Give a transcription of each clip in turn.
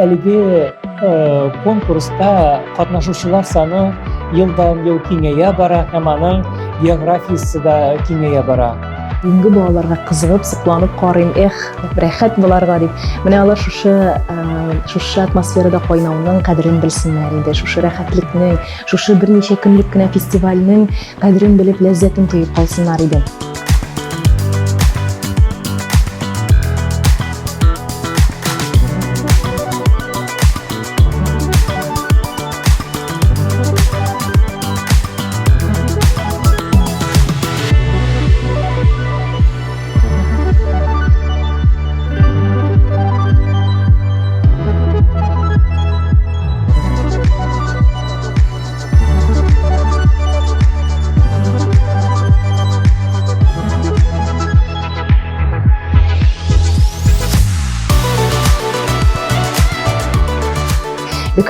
Әлеге конкурста катнашучылар саны елдан-ел киңәя бара, һәм аның географиясы да киңәя бара. Бүгінгі балаларға қызығып, сықланып қарайым, рәхәт боларға деп. Менә алар шушы атмосферада кайнауның кадерен белсеннәр иде. Шушы рәхәтлекнең, шушы берничә көнлек кенә фестивальнең кадерен белеп, ләззәтен тоеп калсыннар иде.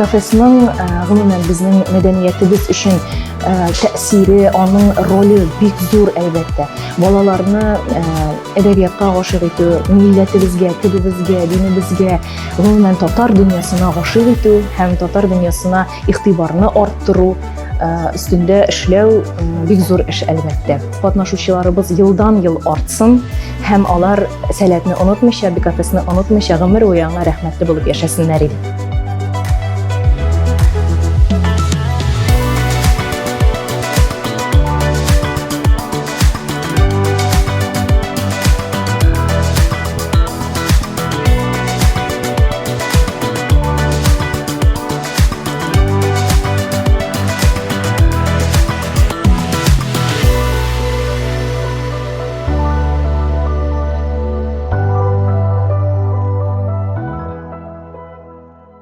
Кафесінің ғылымын біздің мәдәниетіміз үшін тәсири, аның ролі бик зур әлбәттә. Балаларны әдәбиятка гашык итү, милләтебезгә, телебезгә, динебезгә, гомумән татар дөньясына гашык итү һәм татар дөньясына игътибарны арттыру өстендә эшләү бик зур эш әлбәттә. Катнашучыларыбыз елдан-ел артсын һәм алар сәләтне онытмыйча, кафесны онытмыйча гомер буе аңа рәхмәтле булып яшәсеннәр иде.